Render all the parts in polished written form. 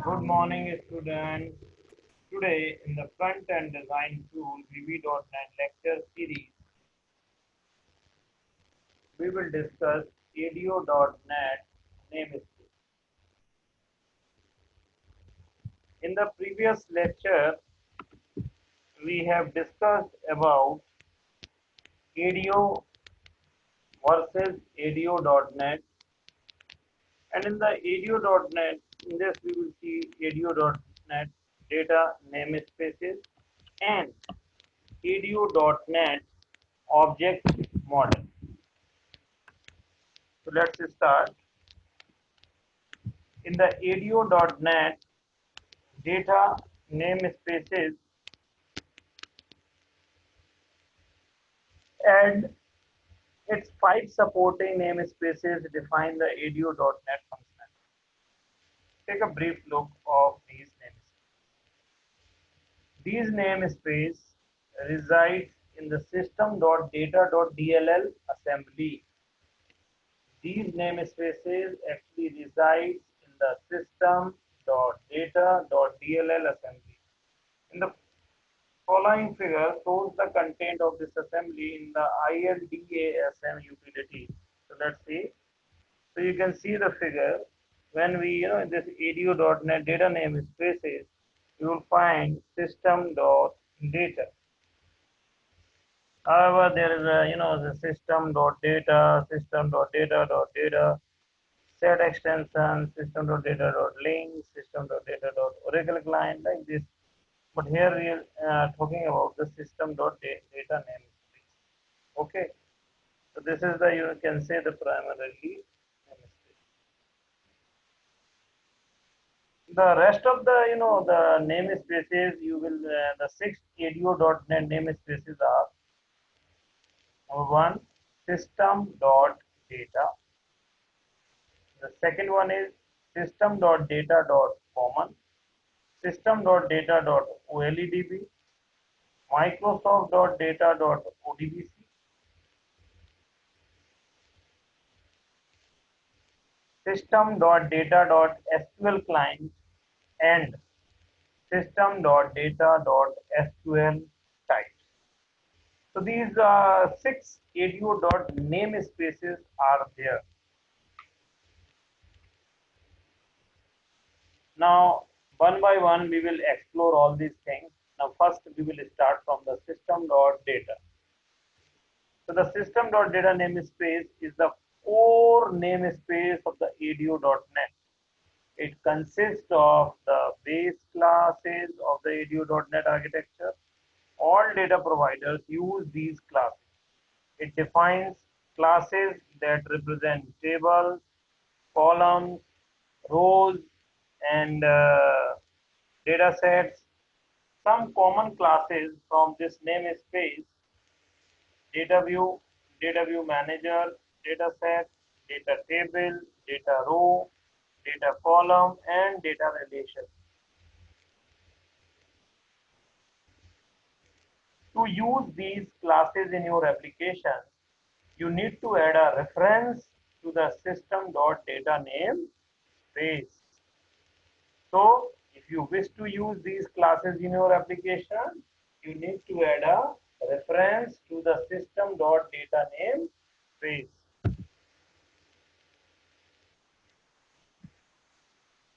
Good morning, students. Today, in the front-end design tool VB.NET lecture series, we will discuss ADO.NET namespace. In the previous lecture, we have discussed about ADO versus ADO.NET, and in the ADO.NET, in this we will see ADO.NET data namespaces and ADO.NET object model. So let's start. In the ADO.NET data namespaces and its 5 supporting namespaces define the ADO.NET functionality. Take a brief look of these namespaces. These namespaces reside in the system.data.dll assembly. These namespaces actually resides in the system.data.dll assembly. In the following figure shows the content of this assembly in the ILDASM utility. So let's see. So you can see the figure. When we, in this ADO.NET data namespaces, you will find system.data. However, there is a, the system.data, set extension, system.data.link, system.data.oracle client, like this. But here we are talking about the system.data namespace. Okay, so this is the, you can say, the primarily namespace. The rest of the, the namespaces, you will the 6 ADO.NET namespaces are: number one, system.data. The second one is system.data.common, system.data.oledb, Microsoft.data.odbc, system.data.sql client, and system.data.sql types. So these 6 ADO.namespaces are there. Now, one by one, we will explore all these things. Now, first, we will start from the system.data. So, the system.data namespace is the core namespace of the ADO.NET. It consists of the base classes of the ADO.NET architecture. All data providers use these classes. It defines classes that represent tables, columns, rows, and data sets. Some common classes from this namespace: data view, data view manager, data set, data table, data row, data column, and data relation. To use these classes in your application, you need to add a reference to the system.data namespace. So, if you wish to use these classes in your application, you need to add a reference to the system.data namespace.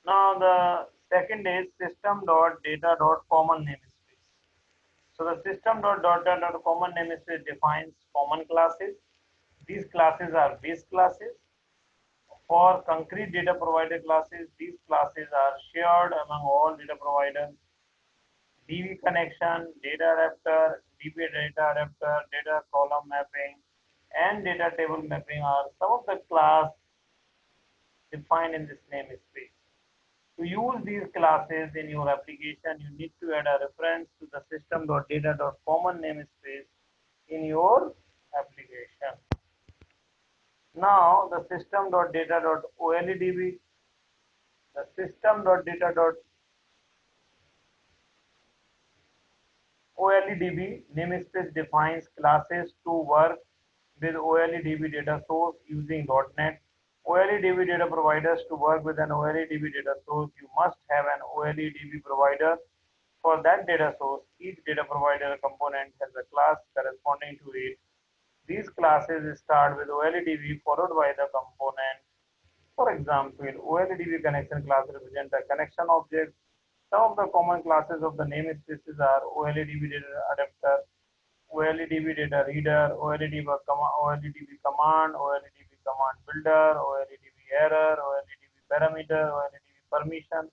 Now, the second is system.data.common namespace. So, the system.data.common namespace defines common classes. These classes are base classes. For concrete data provider classes, these classes are shared among all data providers. DB connection, data adapter, DB data adapter, data column mapping, and data table mapping are some of the class defined in this namespace. To use these classes in your application, you need to add a reference to the system.data.common namespace in your application. Now, the system.data.oledb, the system.data.oledb namespace defines classes to work with OLEDB data source using .NET. OLEDB data providers. To work with an OLEDB data source, you must have an OLEDB provider. For that data source, each data provider component has a class corresponding to it. These classes start with OLEDB followed by the component. For example, OLEDB connection class represents a connection object. Some of the common classes of the namespaces are OLEDB data adapter, OLEDB data reader, OLEDB command, OLEDB command builder, OLEDB error, OLEDB parameter, OLEDB permission,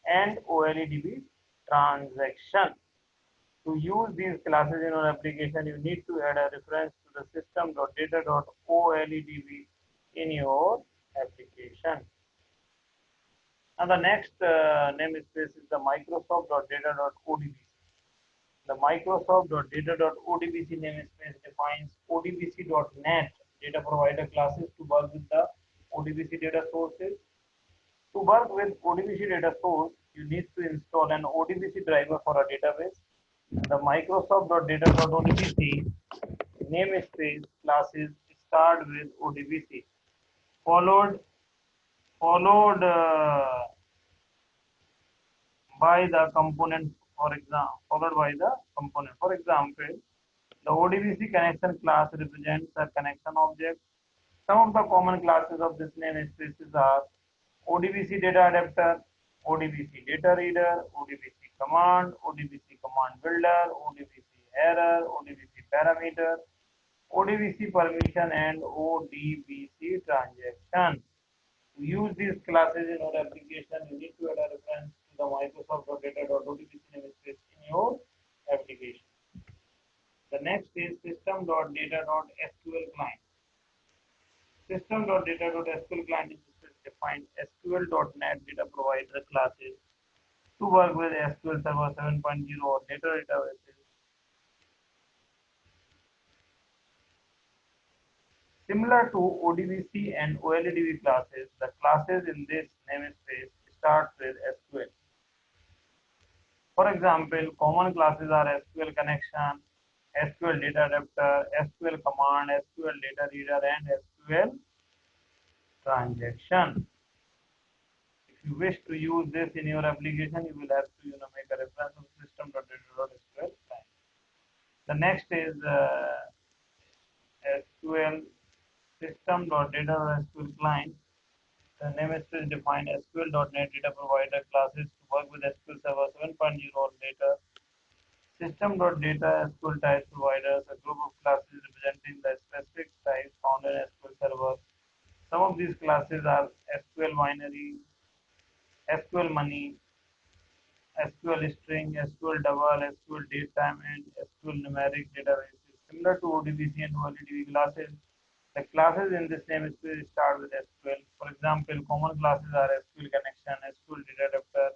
and OLEDB transaction. To use these classes in your application, you need to add a reference to the system.data.oledb in your application. And the next namespace is the Microsoft.data.odbc. The Microsoft.data.odbc namespace defines odbc.net data provider classes to work with the ODBC data sources. To work with ODBC data source, you need to install an ODBC driver for a database. The Microsoft.data.odbc namespace classes start with ODBC, followed followed by the component. For example, the ODBC connection class represents a connection object. Some of the common classes of this namespaces are ODBC data adapter, ODBC data reader, ODBC command, ODBC command builder, ODBC error, ODBC parameter, ODBC permission, and ODBC transaction. To use these classes in your application, you need to add a reference to the Microsoft.data.odbc namespace in your application. The next is system.data.sql client. System.data.sql client is defined SQL.NET data provider classes to work with SQL Server 7.0 or data databases. Similar to ODBC and OLEDB classes, the classes in this namespace start with SQL. For example, common classes are SQL connection, SQL data adapter, SQL command, SQL data reader, and SQL transaction. If you wish to use this in your application, you will have to make a reference of system.data.sql. The next is SQL system.data.sql client. The namespace defined SQL.NET data provider classes to work with SQL Server 7.0 or later. System.data SQL type providers, a group of classes representing the specific types found in SQL Server. Some of these classes are SQL binary, SQL money, SQL string, SQL double, SQL datetime, and SQL numeric databases. Similar to ODBC and OLEDB classes, the classes in this namespace start with SQL. For example, common classes are SQL connection, SQL data adapter,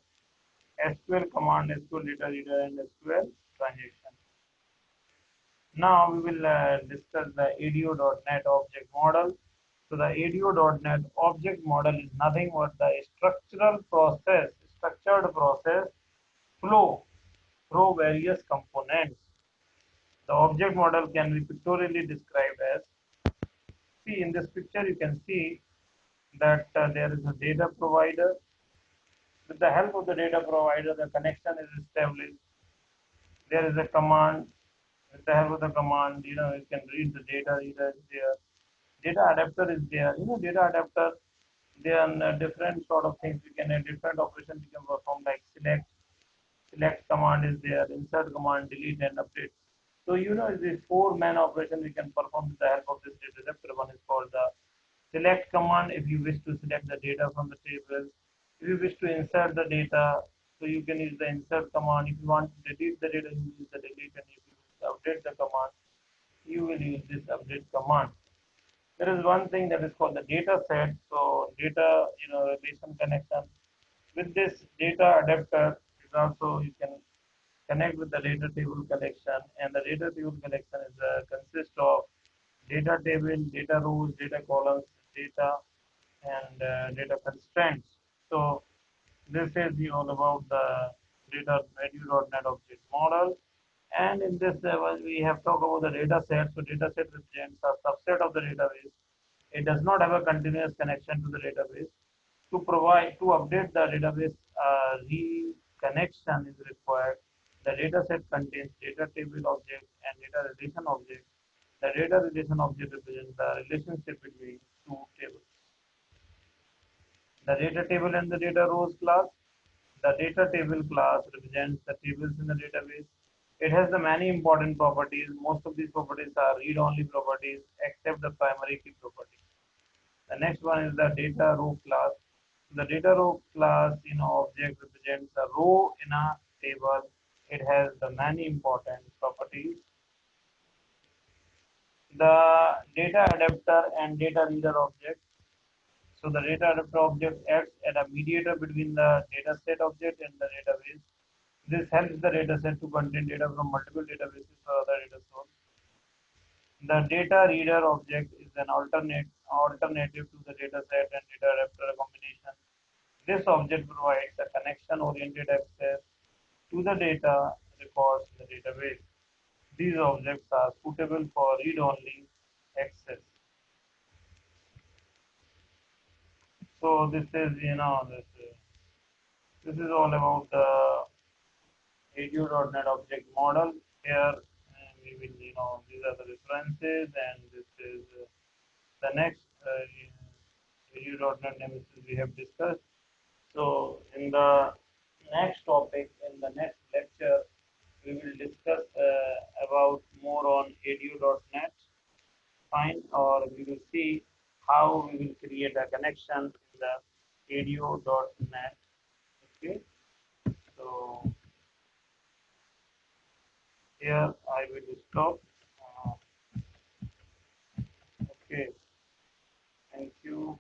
SQL command, SQL data reader, and SQL transaction. Now we will discuss the ADO.NET object model. So the ADO.NET object model is nothing but the structured process flow through various components. The object model can be pictorially described as, see in this picture you can see that there is a data provider. With the help of the data provider, the connection is established. There is a command. With the help of the command, you can read the data. Reader is there. Data adapter is there. Data adapter. There are different sort of things. We can have different operations we can perform, like select. Select command is there. Insert command, delete and update. So this four-man operation we can perform with the help of this data adapter. One is called the select command if you wish to select the data from the table. If you wish to insert the data, so you can use the insert command. If you want to delete the data, you use the delete, and if you wish to update the command, you will use this update command. There is one thing that is called the data set. So data, relation connection. With this data adapter, is also you can connect with the data table collection, and the data table collection is consists of data table, data rows, data columns, data, and data constraints. So this is all about the data ADO.NET object model. And in this level, we have talked about the data set. So data set represents a subset of the database. It does not have a continuous connection to the database. To update the database, reconnection is required. The dataset contains data table object and data relation object. The data relation object represents the relationship between two tables. The data table and the data rows class. The data table class represents the tables in the database. It has the many important properties. Most of these properties are read-only properties except the primary key property. The next one is the data row class. The data row class, object represents a row in a table. It has the many important properties. The data adapter and data reader object. So the data adapter object acts as a mediator between the dataset object and the database. This helps the dataset to contain data from multiple databases or other data sources. The data reader object is an alternative to the dataset and data adapter combination. This object provides a connection-oriented access to the data records in the database. These objects are suitable for read-only access. So this is all about the ADO.NET object model. Here we will, these are the references, and this is the next ADO.NET nemesis we have discussed. So in the next topic, in the next lecture, we will discuss about more on ADO.NET. Fine, or we will see how we will create a connection in the ADO.NET. Okay, so here I will stop. Okay, thank you.